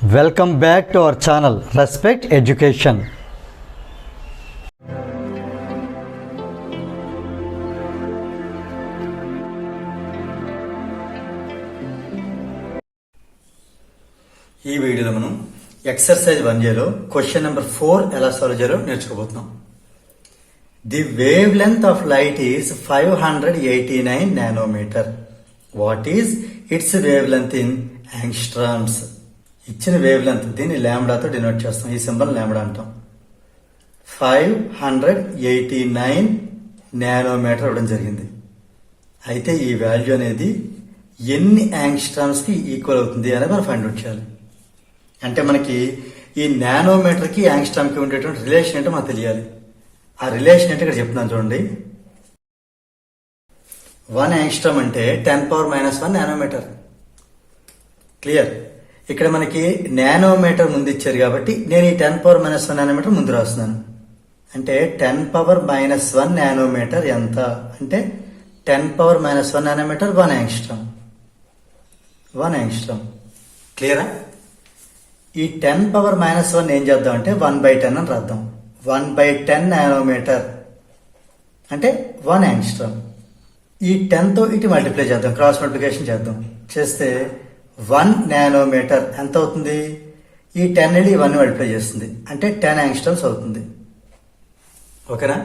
Welcome back to our channel Respect Education. ఈ వీడియోలో మనం ఎక్సర్సైజ్ 1Aలో క్వశ్చన్ నెంబర్ 4 ఎలా సాల్వ్ చేయాలో నేర్చుకోబోతున్నాం. The wavelength of light is 589 nanometre. What is its wavelength in angstroms? ఇచ్చిన wavelength దీన్ని లాంబ్డాతో డినోట్ చేస్తాం. ఈ సింబల్ లాంబ్డా అంటాం. 589 నానోమీటర్ ఇవ్వడం జరిగింది. అయితే ఈ వాల్యూ అనేది ఎన్ని యాంగ్స్ట్రామ్స్ కి ఈక్వల్ అవుతుంది అనేది మనం ఫైండ్ అవుట్ చేయాలి. అంటే మనకి ఈ నానోమీటర్ కి యాంగ్స్ట్రామ్ కి ఉండేటువంటి రిలేషన్ ఏంటో మనకు తెలియాలి. ఆ రిలేషన్ అంటే ఇక్కడ చెప్తున్నాను చూడండి. 1 యాంగ్స్ట్రామ్ అంటే 10⁻⁻1 నానోమీటర్. క్లియర్? ఇక్కడ మనకి నానోమీటర్ ముందు ఇచ్చారు కాబట్టి నేను ఈ 10⁻⁻1 నానోమీటర్ ముందు రాస్తున్నాను. అంటే 10⁻⁻1 నానోమీటర్ ఎంత అంటే 10⁻⁻1 నానోమీటర్ 1 యాంగ్స్ట్రామ్. 1 యాంగ్స్ట్రామ్. క్లియరా? ఈ 10⁻⁻1 ఏం చేద్దాం అంటే 1/10 అని రాద్దాం. 1/10 నానోమీటర్ అంటే 1 యాంగ్స్ట్రామ్. ఈ 10తో ఇటు మల్టిప్లై చేద్దాం, క్రాస్ మల్టిప్లికేషన్ చేద్దాం. చేస్తే 1 నానోమీటర్ ఎంత అవుతుంది? ఈ 10 వెళ్ళి 1 మల్టిప్లై చేస్తుంది అంటే 10 యాంగ్స్ట్రామ్స్ అవుతుంది. ఓకేనా?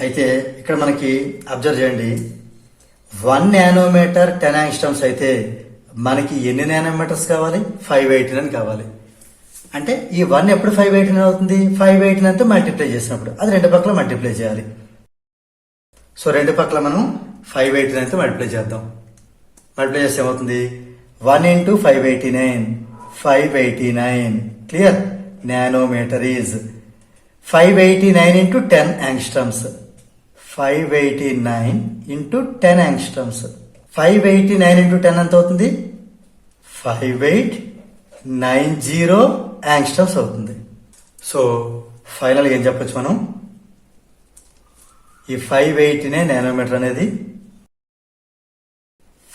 అయితే ఇక్కడ మనకి అబ్జర్వ్ చేయండి. 1 నానోమీటర్ 10 యాంగ్స్ట్రామ్స్ అయితే మనకి ఎన్ని నానోమీటర్స్ కావాలి? 589 కావాలి. అంటే ఈ 1 ఎప్పుడు 589 అవుతుంది? 589తో మల్టిప్లై చేసినప్పుడు. అది రెండు పక్కల మల్టిప్లై చేయాలి. సో రెండు పక్కల మనం 589తో మల్టిప్లై చేద్దాం. మల్టిప్లై చేస్తే ఏమవుతుంది? 1 × 589 589. Clear? Nanometre is 589 × 10 angstroms. 589 × 10 angstroms. 589 × 10 ఎంత అవుతుంది? 5890 యాంగ్స్ట్రామ్స్ అవుతుంది. సో ఫైనల్గా ఏం చెప్పొచ్చు మనం? ఈ 589 నానోమీటర్ అనేది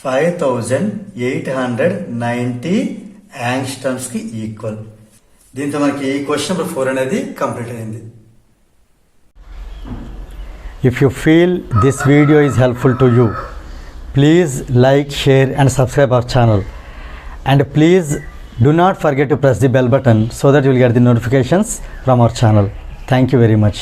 5890 యాంగ్స్ట్రామ్స్ కి ఈక్వల్. దీంతో మనకి క్వశ్చన్ నెంబర్ 4 అనేది కంప్లీట్ అయింది. If you feel this video is helpful to you, please like, share and subscribe our channel. And please do not forget to press the bell button so that you will get the notifications from our channel. Thank you very much.